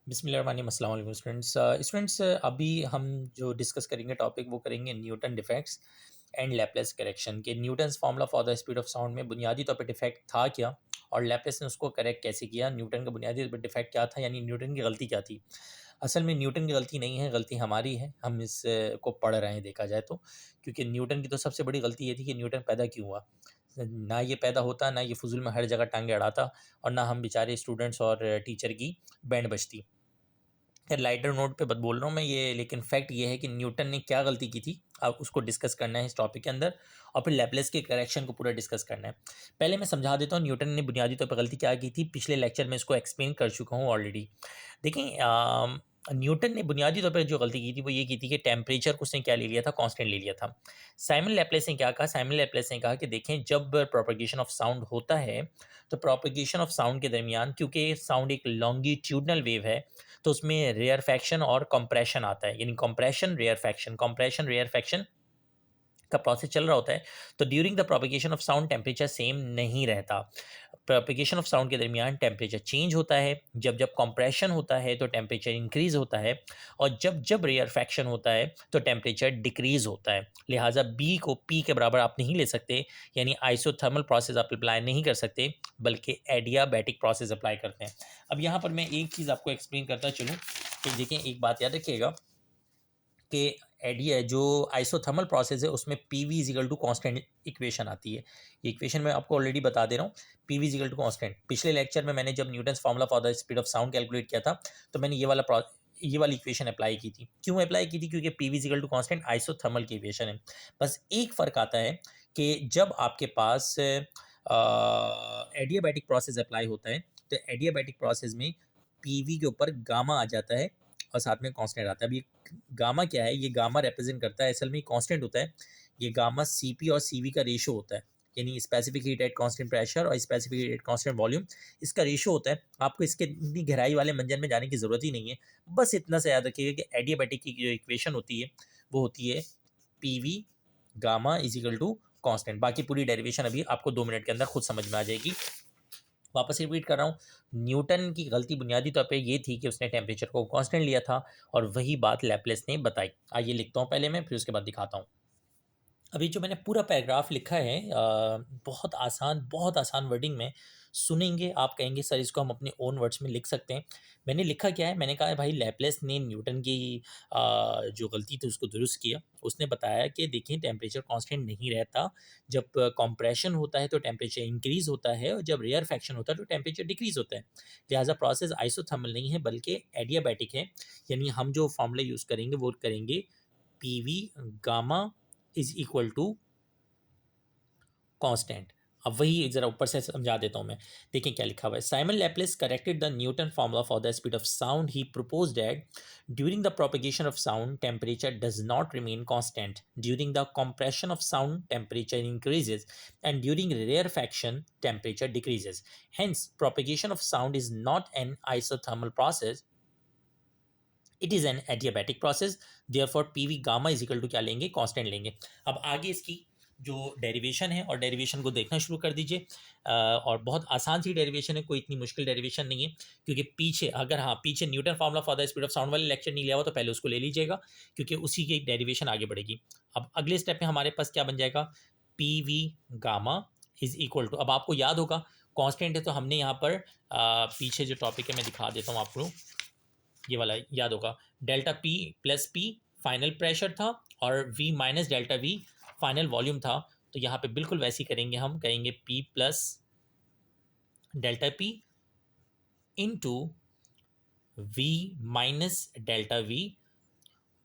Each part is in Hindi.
बिस्मिल्लाहिर्रहमानिर्रहीम, अस्सलाम वालेकुम स्टूडेंट्स। अभी हम जो डिस्कस करेंगे टॉपिक वो करेंगे Newton defects and Laplace correction के। Newton's formula for the speed of sound में बुनियादी तौर पे डिफेक्ट था क्या और लैपलेस ने उसको करेक्ट कैसे किया। न्यूटन का बुनियादी तौर पे डिफेक्ट क्या था, यानी न्यूटन की गलती क्या थी। असल में न्यूटन की गलती नहीं है, गलती हमारी है। हम इस को पढ़ रहे हैं देखा जाए तो, क्योंकि न्यूटन की तो सबसे बड़ी गलती ये थी कि न्यूटन पैदा क्यों हुआ। ना ये पैदा होता, ना ये फजूल में हर जगह टांगे अड़ाता, और ना हम बेचारे स्टूडेंट्स और टीचर की बैंड बजती। खैर लाइटर नोट पे बत बोल रहा हूँ मैं ये, लेकिन फैक्ट ये है कि न्यूटन ने क्या गलती की थी, अब उसको डिस्कस करना है इस टॉपिक के अंदर, और फिर लैपलेस के करेक्शन को पूरा डिस्कस करना है। पहले मैं समझा देता हूँ न्यूटन ने बुनियादी तौर पर गलती क्या की थी। पिछले लेक्चर में इसको एक्सप्लेन कर चुका हूँ ऑलरेडी। देखें, न्यूटन ने बुनियादी तौर पर जो गलती की थी वो ये की थी कि टेम्परेचर को उसने क्या ले लिया था, कांस्टेंट ले लिया था। साइमन लैपलेस ने क्या कहा, साइमन लैपलेस ने कहा कि देखें, जब प्रोपगेशन ऑफ साउंड होता है तो प्रोपगेशन ऑफ साउंड के दरमियान, क्योंकि साउंड एक लॉन्गिट्यूडनल वेव है, तो उसमें रेयरफैक्शन और कंप्रेशन आता है, यानी कंप्रेशन रेयरफैक्शन का प्रोसेस चल रहा होता है। तो during the propagation of sound temperature same नहीं रहता। प्रोपगेशन ऑफ साउंड के दरमियान टेम्परेचर चेंज होता है। जब जब कंप्रेशन होता है तो टेम्परेचर इंक्रीज होता है, और जब जब रेयरफैक्शन होता है तो टेम्परेचर डिक्रीज होता है। लिहाजा बी को पी के बराबर आप नहीं ले सकते, यानी आइसोथर्मल प्रोसेस आप अप्लाई नहीं कर सकते, बल्कि एडियाबैटिक प्रोसेस अप्लाई करते हैं। अब यहाँ पर मैं एक चीज़ आपको एक्सप्लेन करता चलूँ कि देखिए, एक बात याद रखिएगा कि एडिया जो आइसोथर्मल प्रोसेस है उसमें P V is equal to constant equation आती है। ये इक्वेशन मैं आपको ऑलरेडी बता दे रहा हूँ, P V is equal to constant. पिछले लेक्चर में मैंने जब Newton's formula for the speed of sound calculate किया था, तो मैंने ये वाली इक्वेशन अप्लाई की थी। क्यों अप्लाई की थी? क्योंकि P V is equal to constant isothermal की इक्वेशन है। बस एक फ़र्क आता है कि जब आपके पास एडियाबैटिक प्रोसेस अप्लाई होता है, तो एडियाबैटिक प्रोसेस में पी वी के ऊपर गामा आ जाता है और साथ में कांस्टेंट आता है। अब ये गामा क्या है? ये गामा रिप्रेजेंट करता है, असल में कांस्टेंट होता है। ये गामा सीपी और सीवी का रेशो होता है, यानी specific heat at constant pressure और specific heat at constant volume, इसका रेशो होता है। आपको इसके इतनी गहराई वाले मंजन में जाने की ज़रूरत ही नहीं है। बस इतना सा याद रखिएगा कि एडियाबैटिक की जो इक्वेशन होती है वो होती है P V gamma is equal to constant. बाकी पूरी डेरिवेशन अभी आपको 2 मिनट के अंदर खुद समझ में आ जाएगी। वापस रिपीट कर रहा हूँ, न्यूटन की गलती बुनियादी तौर पे ये थी कि उसने टेम्परेचर को कांस्टेंट लिया था, और वही बात लैपलेस ने बताई। आइए लिखता हूँ पहले मैं, फिर उसके बाद दिखाता हूँ। अभी जो मैंने पूरा पैराग्राफ लिखा है, बहुत आसान वर्डिंग में सुनेंगे आप, कहेंगे सर इसको हम अपने ओन वर्ड्स में लिख सकते हैं। मैंने लिखा क्या है, मैंने कहा भाई लैपलेस ने न्यूटन की जो गलती थी उसको दुरुस्त किया। उसने बताया कि देखिए, टेम्परेचर कांस्टेंट नहीं रहता। जब कंप्रेशन होता है तो टेम्परेचर इंक्रीज होता है, और जब रेयर फैक्शन होता है तो टेम्परेचर डिक्रीज होता है। लिहाजा प्रोसेस आइसोथर्मल नहीं है बल्कि एडियाबैटिक है। यानी हम जो फॉर्मूला यूज़ करेंगे वो करेंगे P V gamma is equal to constant. अब वही जरा ऊपर से समझा देता हूं मैं। देखिए क्या लिखा हुआ है। Simon Laplace corrected the Newton formula for the speed of sound. He proposed that during the propagation of sound temperature does not remain constant. During the compression of sound temperature increases, and during rarefaction temperature decreases. Hence propagation of sound is not an isothermal process, it is an adiabatic process. Therefore P V gamma is equal to क्या लेंगे, कांस्टेंट लेंगे। अब आगे इसकी जो डेरिवेशन है, और डेरिवेशन को देखना शुरू कर दीजिए। और बहुत आसान सी डेरिवेशन है, कोई इतनी मुश्किल डेरिवेशन नहीं है। क्योंकि पीछे अगर पीछे Newton formula for the speed of sound वाले लेक्चर नहीं लिया हुआ तो पहले उसको ले लीजिएगा, क्योंकि उसी की डेरिवेशन आगे बढ़ेगी। अब अगले स्टेप में हमारे पास क्या बन जाएगा, P V gamma is equal to, अब आपको याद होगा कांस्टेंट है तो हमने यहाँ पर पीछे जो टॉपिक है मैं दिखा देता हूँ आपको, ये वाला याद होगा, delta P plus P final pressure था, और V minus delta V final volume था। तो यहाँ पे बिल्कुल वैसे ही करेंगे, हम कहेंगे P plus delta P into V minus delta V.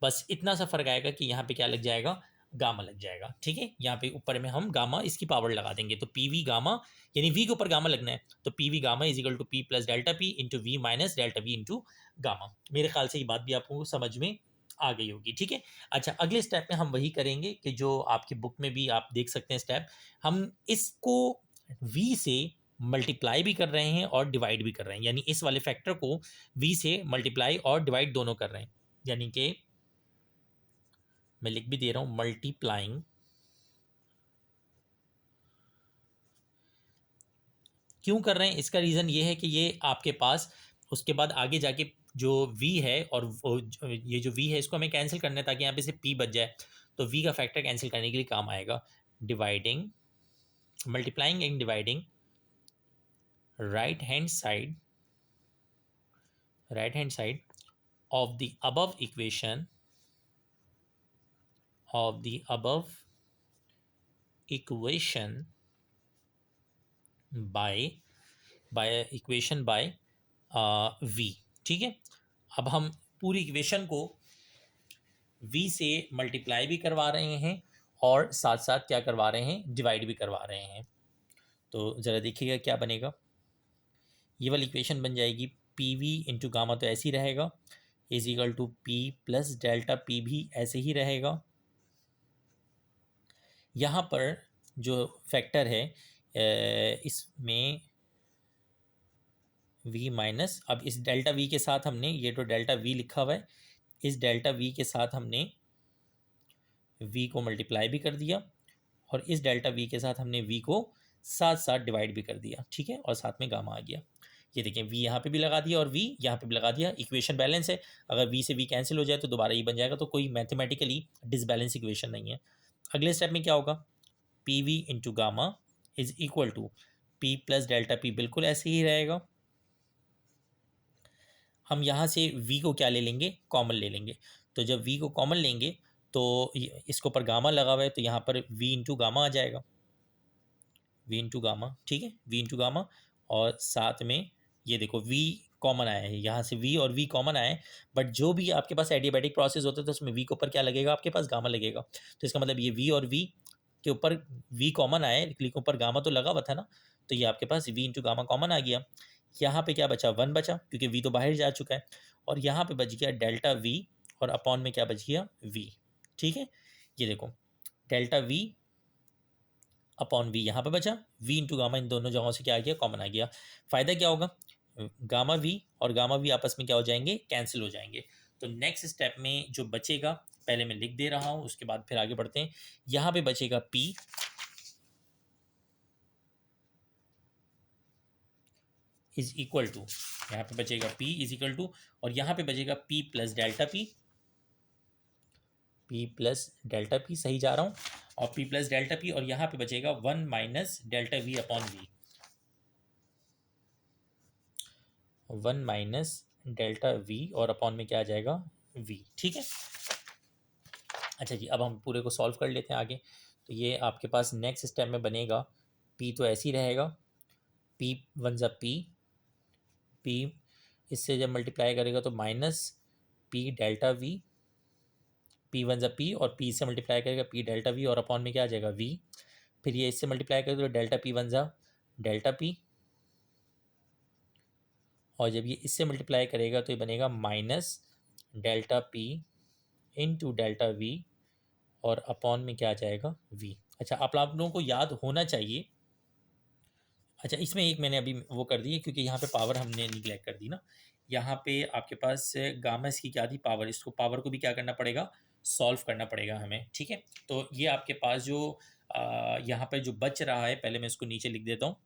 बस इतना सा फर्क आएगा कि यहाँ पे क्या लग जाएगा, गामा लग जाएगा। ठीक है, यहाँ पे ऊपर में हम गामा इसकी पावर लगा देंगे, तो पी वी गामा, यानी वी के ऊपर गामा लगना है, तो P V gamma is equal to P plus delta P into V minus delta V into gamma. मेरे ख्याल से ये बात भी आपको समझ में आ गई होगी। ठीक है, अच्छा अगले स्टेप में हम वही करेंगे कि जो आपकी बुक में भी आप देख सकते हैं स्टेप। हम इसको वी से मल्टीप्लाई भी कर रहे हैं और डिवाइड भी कर रहे हैं, यानी इस वाले फैक्टर को वी से मल्टीप्लाई और डिवाइड दोनों कर रहे हैं। यानी कि मैं लिख भी दे रहा हूं, मल्टीप्लाइंग क्यों कर रहे हैं, इसका रीज़न ये है कि ये आपके पास उसके बाद आगे जाके जो v है और ये जो v है इसको हमें कैंसिल करना है ताकि यहाँ पे से p बच जाए, तो v का फैक्टर कैंसिल करने के लिए काम आएगा। Dividing, multiplying and dividing right hand side of the above equation by v। ठीक है, अब हम पूरी इक्वेशन को v से मल्टीप्लाई भी करवा रहे हैं और साथ साथ क्या करवा रहे हैं, डिवाइड भी करवा रहे हैं। तो ज़रा देखिएगा क्या बनेगा। ये वाली इक्वेशन बन जाएगी पी वी इंटू गामा, तो ऐसे ही रहेगा, is equal to P plus delta P भी ऐसे ही रहेगा। यहाँ पर जो फैक्टर है इसमें v माइनस, अब इस डेल्टा v के साथ हमने, ये तो डेल्टा v लिखा हुआ है, इस डेल्टा v के साथ हमने v को मल्टीप्लाई भी कर दिया और इस डेल्टा v के साथ हमने v को साथ साथ डिवाइड भी कर दिया। ठीक है, और साथ में गामा आ गया। ये देखें, v यहाँ पे भी लगा दिया और v यहाँ पे भी लगा दिया। इक्वेशन बैलेंस है, अगर v से v कैंसिल हो जाए तो दोबारा ये बन जाएगा, तो कोई मैथमेटिकली डिसबैलेंस इक्वेशन नहीं है। अगले स्टेप में क्या होगा, P V into gamma is equal to P plus delta P, बिल्कुल ऐसे ही रहेगा। हम यहाँ से v को क्या ले लेंगे, कॉमन ले लेंगे। तो जब v को कॉमन लेंगे तो इसके ऊपर गामा लगा हुआ है, तो यहाँ पर v इंटू गामा आ जाएगा, v इंटू गामा। ठीक है, v इंटू गामा, और साथ में ये देखो v कॉमन आया है, यहाँ से v और v कॉमन आया है। बट जो भी आपके पास एडियाबैटिक प्रोसेस होता है तो उसमें v के ऊपर क्या लगेगा, आपके पास गामा लगेगा। तो इसका मतलब ये v और v के ऊपर v कॉमन आया है, लेकिन ऊपर गामा तो लगा हुआ था ना, तो ये आपके पास v इंटू गामा कॉमन आ गया। यहाँ पे क्या बचा, 1 बचा, क्योंकि v तो बाहर जा चुका है। और यहाँ पे बच गया डेल्टा v और अपॉन में क्या बच गया, v। ठीक है, ये देखो डेल्टा v अपॉन v यहाँ पे बचा, v इंटू गामा इन दोनों जगहों से क्या आ गया, कॉमन आ गया। फायदा क्या होगा, गामा v और गामा v आपस में क्या हो जाएंगे, कैंसिल हो जाएंगे। तो नेक्स्ट स्टेप में जो बचेगा, पहले मैं लिख दे रहा हूँ, उसके बाद फिर आगे बढ़ते हैं। यहाँ पे बचेगा p इज इक्वल टू, यहाँ पे बचेगा p इज इक्वल टू, और यहाँ पे बचेगा p plus delta p, p plus delta p, सही जा रहा हूँ, और p प्लस डेल्टा p, और यहाँ पे बचेगा 1 minus delta v upon v, 1 minus delta v और अपॉन में क्या आ जाएगा, v। ठीक है, अच्छा जी, अब हम पूरे को सॉल्व कर लेते हैं आगे। तो ये आपके पास नेक्स्ट स्टेप में बनेगा, p तो ऐसे ही रहेगा, p वन ज़ा p, p इससे जब मल्टीप्लाई करेगा तो minus p delta v, p one ज़ा p, और p से मल्टीप्लाई करेगा p डेल्टा v और अपॉन में क्या आ जाएगा, v। फिर ये इससे मल्टीप्लाई करेगा तो डेल्टा p वन ज़ा डेल्टा p, और जब ये इससे मल्टीप्लाई करेगा तो ये बनेगा minus delta p into delta v और अपॉन में क्या आ जाएगा, v। अच्छा, आप लोगों को याद होना चाहिए, अच्छा इसमें एक मैंने अभी वो कर दी है क्योंकि यहाँ पे पावर हमने निगलेक्ट कर दी ना। यहाँ पे आपके पास गामा इसकी क्या थी, पावर, इसको पावर को भी क्या करना पड़ेगा, सॉल्व करना पड़ेगा हमें। ठीक है, तो ये आपके पास जो यहाँ पे जो बच रहा है, पहले मैं इसको नीचे लिख देता हूँ।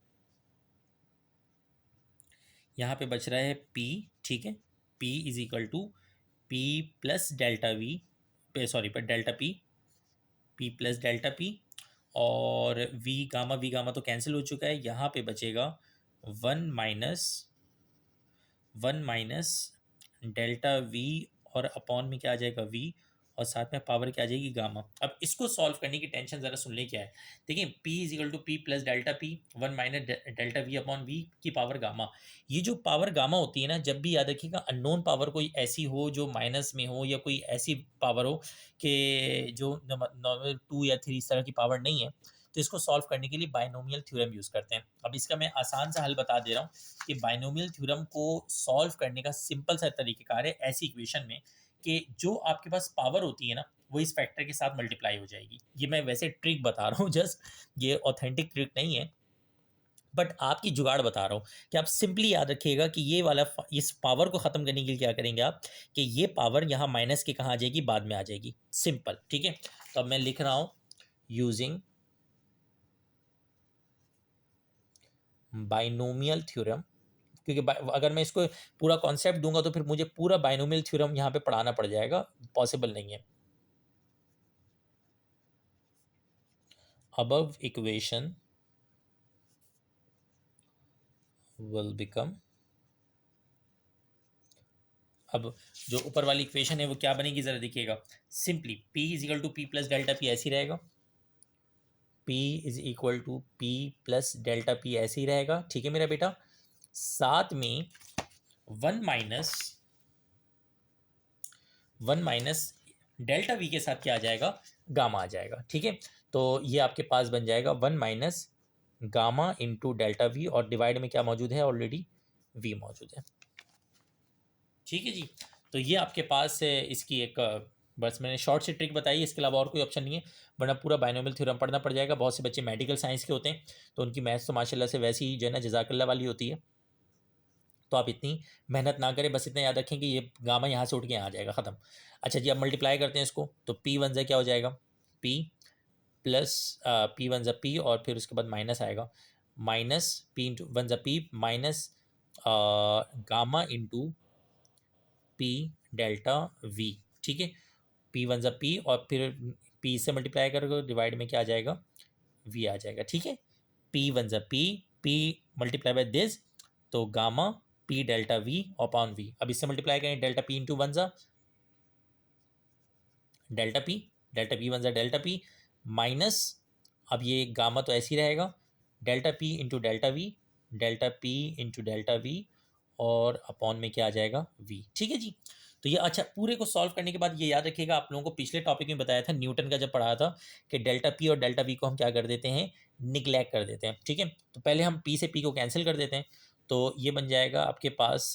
यहाँ पे बच रहा है p, ठीक है, p is equal to p plus delta V, sorry पर delta p plus delta p, और वी गामा तो कैंसिल हो चुका है। यहाँ पे बचेगा 1 माइनस डेल्टा वी और अपॉन में क्या आ जाएगा, वी, और साथ में पावर क्या आ जाएगी, गामा। अब इसको सॉल्व करने की टेंशन ज़रा सुन ले क्या है। देखिए p is equal to P plus delta P, 1 minus delta V upon V की पावर गामा। ये जो पावर गामा होती है ना, जब भी याद रखिएगा, अननोन पावर कोई ऐसी हो जो माइनस में हो, या कोई ऐसी पावर हो कि जो नॉर्मल 2 या 3 इस तरह की पावर नहीं है, तो इसको सॉल्व करने के लिए बाइनोमियल थ्योरम यूज़ करते हैं। अब इसका मैं आसान सा हल बता दे रहा हूँ कि बाइनोमियल थ्योरम को सॉल्व करने का सिंपल सा तरीक़ेकार है ऐसी इक्वेशन में कि जो आपके पास पावर होती है ना, वो इस फैक्टर के साथ मल्टीप्लाई हो जाएगी। ये मैं वैसे ट्रिक बता रहा हूँ, जस्ट ये ऑथेंटिक ट्रिक नहीं है, बट आपकी जुगाड़ बता रहा हूँ कि आप सिंपली याद रखिएगा कि ये वाला इस पावर को ख़त्म करने के लिए क्या करेंगे आप, कि ये पावर यहाँ माइनस के कहाँ आ जाएगी, बाद में आ जाएगी, सिंपल। ठीक है, तो अब मैं लिख रहा हूँ यूजिंग बाइनोमियल थ्योरम, क्योंकि अगर मैं इसको पूरा कॉन्सेप्ट दूंगा तो फिर मुझे पूरा बाइनोमियल थ्योरम यहाँ पे पढ़ाना पड़ जाएगा, पॉसिबल नहीं है। above equation will become, अब जो ऊपर वाली इक्वेशन है वो क्या बनेगी जरा देखिएगा, simply p is equal to P plus delta P ऐसे ही रहेगा, p is equal to P plus delta P ऐसे ही रहेगा, ठीक है मेरा बेटा। साथ में वन माइनस डेल्टा वी के साथ क्या आ जाएगा, गामा आ जाएगा, ठीक है। तो ये आपके पास बन जाएगा one minus gamma into delta V, और डिवाइड में क्या मौजूद है, ऑलरेडी वी मौजूद है, ठीक है जी। तो ये आपके पास इसकी एक बस मैंने शॉर्ट सी ट्रिक बताई, इसके अलावा और कोई ऑप्शन नहीं है, वरना पूरा बाइनोमियल थ्योरम पढ़ना पड़ जाएगा। बहुत से बच्चे मेडिकल साइंस के होते हैं तो उनकी मैथ्स तो माशाल्लाह से वैसी ही जो है ना जज़ाकल्लाह वाली होती है, तो आप इतनी मेहनत ना करें, बस इतना याद रखें कि ये गामा यहाँ से उठ के यहाँ आ जाएगा, ख़त्म। अच्छा जी, अब मल्टीप्लाई करते हैं इसको, तो पी वन ज़ा क्या हो जाएगा, पी प्लस पी वन ज़ा पी, और फिर उसके बाद माइनस आएगा, माइनस पी इंटू वन ज़ा P minus gamma into P delta we, ठीक है। पी वन ज़ा पी, और फिर पी से मल्टीप्लाई करोगे डिवाइड में क्या आ जाएगा, वी आ जाएगा, ठीक है। पी वन ज़ा पी मल्टीप्लाई बाय दिस, तो gamma P delta V upon V. अब इससे मल्टीप्लाई करें, डेल्टा पी इंटू वन ज़ा डेल्टा पी वन ज़ा डेल्टा पी माइनस, अब ये गामा तो ऐसे ही रहेगा, delta P into delta P into delta V, और अपॉन में क्या आ जाएगा, वी, ठीक है जी। तो ये अच्छा, पूरे को सॉल्व करने के बाद ये याद रखिएगा, आप लोगों को पिछले टॉपिक में बताया था न्यूटन का जब पढ़ाया था कि डेल्टा पी और डेल्टा वी को हम क्या कर देते हैं, निगलेक्ट कर देते हैं, ठीक है। तो पहले हम पी से पी को कैंसिल कर देते हैं, तो ये बन जाएगा आपके पास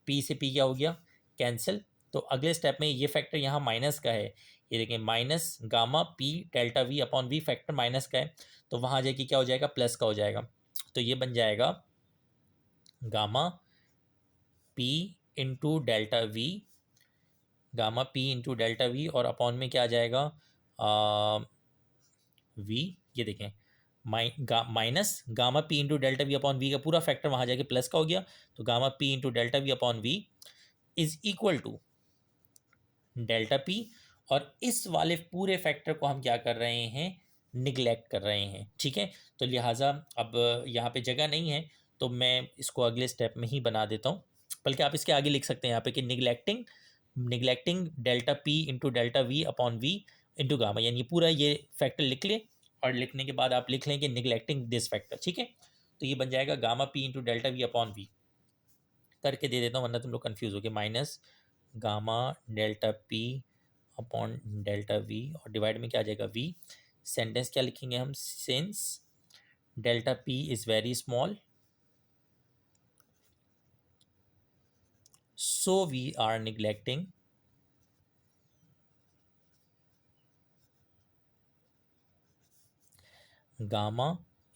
पी से पी क्या हो गया, कैंसिल। तो अगले स्टेप में ये फैक्टर यहाँ माइनस का है, ये देखें minus gamma P delta V upon V, factor minus का है, तो वहाँ जाके क्या हो जाएगा, प्लस का हो जाएगा। तो ये बन जाएगा gamma P into delta V, gamma P into delta V, और अपॉन में क्या आ जाएगा, वी, ये देखें minus gamma P into delta V upon V का पूरा फैक्टर वहाँ जाके प्लस का हो गया, तो gamma P into delta V upon V is equal to delta P, और इस वाले पूरे फैक्टर को हम क्या कर रहे हैं, निगलेक्ट कर रहे हैं, ठीक है। तो लिहाजा अब यहाँ पे जगह नहीं है, तो मैं इसको अगले स्टेप में ही बना देता हूँ, बल्कि आप इसके आगे लिख सकते हैं यहाँ पे कि neglecting delta P into delta V upon V into gamma, यानी पूरा ये फैक्टर लिख ले, और लिखने के बाद आप लिख लें कि निगलेक्टिंग दिस फैक्टर, ठीक है। तो ये बन जाएगा gamma P into delta V upon V, करके दे देता हूँ वरना तुम लोग कन्फ्यूज हो गए, minus gamma delta P upon delta V, और डिवाइड में क्या आ जाएगा, वी। सेंटेंस क्या लिखेंगे हम, since delta P is very small so we are neglecting gamma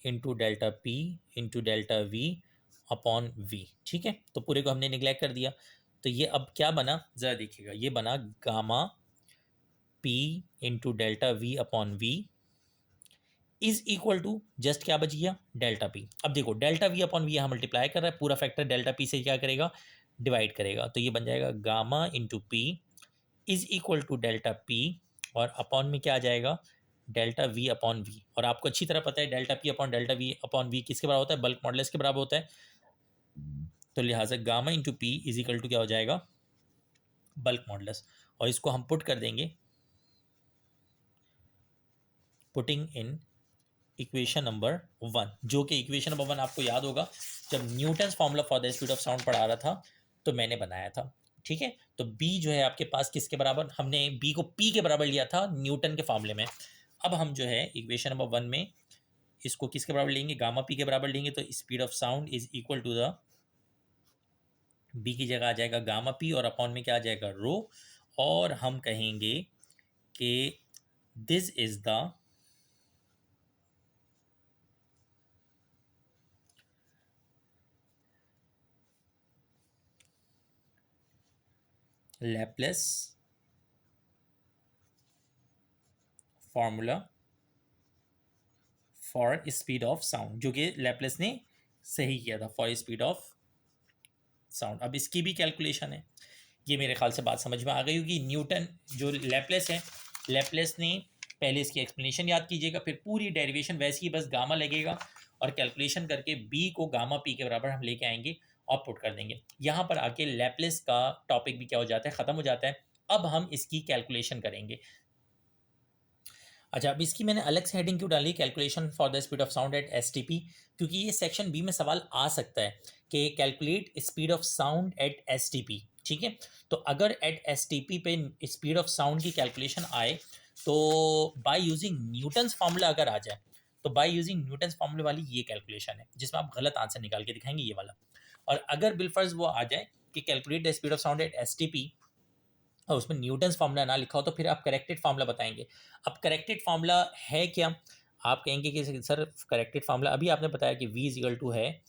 into delta P into delta V upon V, ठीक है। तो पूरे को हमने निगलेक्ट कर दिया, तो ये अब क्या बना ज़रा देखिएगा, ये बना gamma P into delta V upon V is equal to just क्या बच गया, डेल्टा पी। अब देखो डेल्टा वी अपॉन वी यहाँ मल्टीप्लाई कर रहा है, पूरा फैक्टर डेल्टा पी से क्या करेगा, डिवाइड करेगा, तो ये बन जाएगा gamma into P is equal to delta P, और अपॉन में क्या आ जाएगा, डेल्टा वी अपॉन वी। और आपको अच्छी तरह पता है delta P upon delta V upon V किसके बराबर होता है, बल्क मॉडुलस के बराबर होता है, तो लिहाजा gamma into P is equal to क्या हो जाएगा, बल्क मॉडुलस। और इसको हम पुट कर देंगे, putting in equation number one, जो कि इक्वेशन नंबर वन आपको याद होगा जब Newton's formula for the speed of sound पढ़ा रहा था तो मैंने बनाया था, ठीक है। तो बी जो है आपके पास किसके बराबर, हमने बी को पी के बराबर लिया था न्यूटन के फॉर्मूले में। अब हम जो है इक्वेशन नंबर वन में इसको किसके बराबर लेंगे, गामा पी के बराबर लेंगे, तो speed of sound is equal to the, B की जगह आ जाएगा गामा पी, और अपॉन में क्या आ जाएगा, रो, और हम कहेंगे कि this is the Laplace formula for speed of sound, जो कि लैप्लेस ने सही किया था, फॉर स्पीड ऑफ साउंड। अब इसकी भी कैलकुलेशन है, ये मेरे ख्याल से बात समझ में आ गई होगी। न्यूटन जो लैपलेस है, लैपलेस ने पहले इसकी एक्सप्लेनेशन याद कीजिएगा, फिर पूरी डेरिवेशन वैसे ही बस गामा लगेगा और कैलकुलेशन करके बी को गामा पी के बराबर हम लेके आएंगे और पुट कर देंगे। यहाँ पर आके लैपलेस का टॉपिक भी क्या हो जाता है, ख़त्म हो जाता है। अब हम इसकी कैलकुलेशन करेंगे। अच्छा, अब इसकी मैंने अलग से हेडिंग क्यों डाली, calculation for the speed of sound eight STP, क्योंकि ये सेक्शन बी में सवाल आ सकता है कि calculate speed of sound eight STP. ठीक है, तो अगर एट एसटीपी पे स्पीड ऑफ साउंड की कैलकुलेशन आए तो बाय यूजिंग न्यूटन्स फार्मूला अगर आ जाए, तो बाय यूजिंग न्यूटन्स फार्मूले वाली ये कैलकुलेशन है जिसमें आप गलत आंसर निकाल के दिखाएंगे, ये वाला। और अगर बिलफर्ज वो आ जाए कि calculate the speed of sound eight STP और उसमें न्यूटन्स फार्मूला ना लिखा हो, तो फिर आप करेक्टेड फार्मूला बताएंगे। अब करेक्टेड फार्मूला है क्या, आप कहेंगे कि सर करेक्टेड फार्मूला अभी आपने बताया कि v इजिकल टू है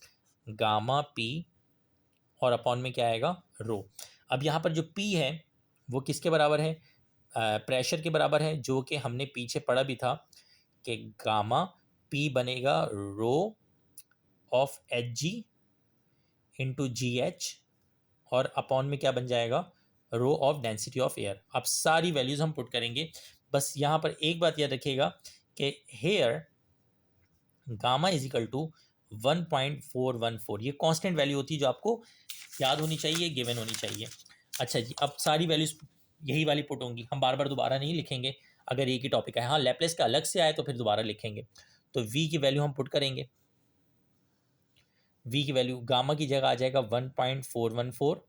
गामा p और अपॉन में क्या आएगा, रो। अब यहाँ पर जो p है वो किसके बराबर है, प्रेशर के बराबर है, जो कि हमने पीछे पढ़ा भी था कि गामा p बनेगा rho of H G into G H और अपॉन में क्या बन जाएगा, rho of density of air. अब सारी वैल्यूज हम पुट करेंगे। बस यहाँ पर एक बात याद रखिएगा कि here gamma is equal to 1.414, ये कांस्टेंट वैल्यू होती है जो आपको याद होनी चाहिए, गिवन होनी चाहिए। अच्छा जी, अब सारी वैल्यूज यही वाली पुट होंगी, हम बार बार दोबारा नहीं लिखेंगे अगर एक ही टॉपिक है। हाँ, लैपलेस का अलग से आए तो फिर दोबारा लिखेंगे। तो वी की वैल्यू हम पुट करेंगे, वी की वैल्यू गामा की जगह आ जाएगा 1.414,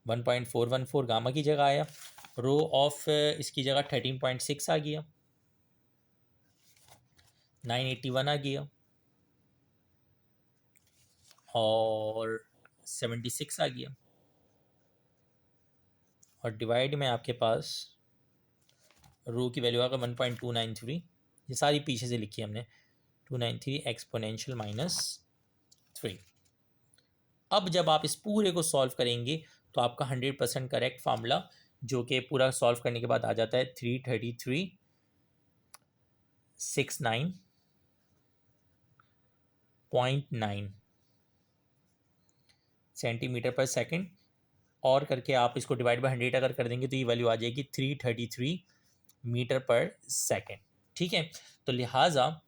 1.414 गामा की जगह आया, रो ऑफ इसकी जगह 13.6 आ गया, 981 आ गया और 76 आ गया, और डिवाइड में आपके पास रो की वैल्यू आएगा 1.293। ये सारी पीछे से लिखी है हमने, 293 एक्सपोनेंशियल -3। अब जब आप इस पूरे को सॉल्व करेंगे तो आपका 100% करेक्ट फार्मूला, जो कि पूरा सॉल्व करने के बाद आ जाता है 33369.9 सेंटीमीटर पर सेकंड, और करके आप इसको डिवाइड बाय 100 अगर कर देंगे तो ये वैल्यू आ जाएगी 333 मीटर पर सेकंड। ठीक है, तो लिहाजा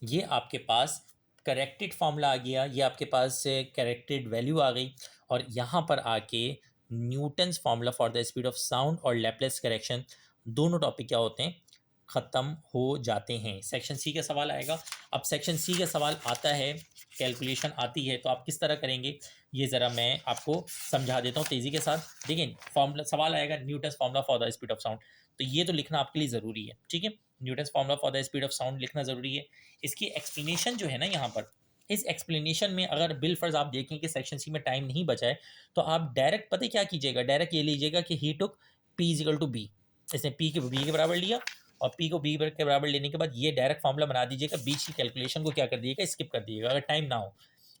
ये आपके पास करेक्टेड फार्मूला आ गया, ये आपके पास करेक्टेड वैल्यू आ गई, और यहाँ पर आके Newton's formula for the speed of sound और लैपलेस करेक्शन दोनों टॉपिक क्या होते हैं, ख़त्म हो जाते हैं। सेक्शन सी का सवाल आएगा। अब सेक्शन सी का सवाल आता है, कैलकुलेशन आती है, तो आप किस तरह करेंगे ये ज़रा मैं आपको समझा देता हूँ तेज़ी के साथ। देखिए, फार्मूला सवाल आएगा Newton's formula for the speed of sound, तो ये तो लिखना आपके लिए ज़रूरी है। ठीक है, Newton's formula for the speed of sound लिखना ज़रूरी है। इसकी एक्सप्लेनेशन जो है ना यहाँ पर, इस एक्सप्लेनेशन में अगर बिल फर्ज आप देखें कि सेक्शन सी में टाइम नहीं बचा है, तो आप डायरेक्ट पता क्या कीजिएगा, डायरेक्ट ये लीजिएगा कि ही टुक पी इजिकल टू बी, इसने पी के बी के बराबर लिया और पी को बी के बराबर लेने के बाद ये डायरेक्ट फार्मूला बना दीजिएगा, बीच की कैलकुलेशन को क्या कर दीजिएगा, स्किप कर दीजिएगा अगर टाइम ना हो,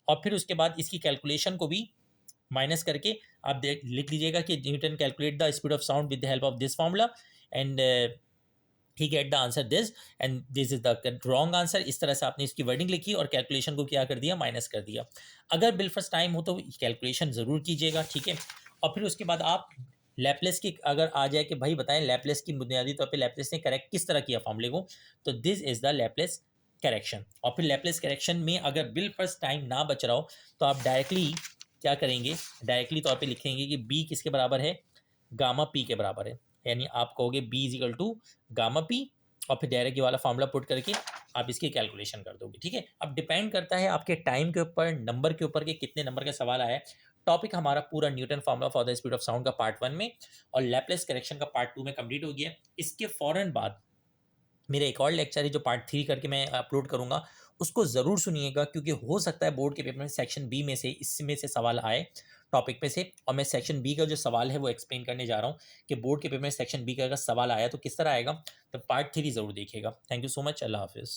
और फिर उसके बाद इसकी कैलकुलेशन को भी माइनस करके आप लिख लीजिएगा कि Newton calculate the speed of sound with the help of this formula and he get the answer this and this is the wrong answer. इस तरह से आपने इसकी वर्डिंग लिखी और कैलकुलेशन को क्या कर दिया, माइनस कर दिया। अगर बिल फर्स्ट टाइम हो तो कैलकुलेशन ज़रूर कीजिएगा। ठीक है, और फिर उसके बाद आप लैपलेस की अगर आ जाए कि भाई बताएं लैपलेस की बुनियादी तौर पे लैपलेस ने करेक्ट किस तरह किया फॉर्मूले को, तो this is the Laplace correction. और फिर लैपलेस करेक्शन में अगर बिल फर्स्ट टाइम ना बच रहा हो तो आप डायरेक्टली क्या करेंगे, डायरेक्टली तौर पे लिखेंगे कि बी किसके बराबर है, गामा पी के बराबर है, यानी आप कहोगे B is equal to gamma P और फिर डायरेक्ट ये वाला फार्मूला पुट करके आप इसकी कैलकुलेशन कर दोगे। ठीक है, अब डिपेंड करता है आपके टाइम के ऊपर, नंबर के ऊपर, के कितने नंबर का सवाल आया है। टॉपिक हमारा पूरा Newton formula for the speed of sound का पार्ट 1 में और लैपलेस करेक्शन का पार्ट 2 में कंप्लीट हो गया। इसके फौरन बाद मेरा एक और लेक्चर है जो पार्ट 3 करके मैं अपलोड करूंगा, उसको ज़रूर सुनिएगा, क्योंकि हो सकता है बोर्ड के पेपर में सेक्शन बी में से इसमें से सवाल आए टॉपिक पे से, और मैं सेक्शन बी का जो सवाल है वो एक्सप्लेन करने जा रहा हूँ कि बोर्ड के पेपर में सेक्शन बी का अगर सवाल आया तो किस तरह आएगा। तो पार्ट 3 ज़रूर देखिएगा। थैंक यू सो मच, अल्लाह हाफिज़।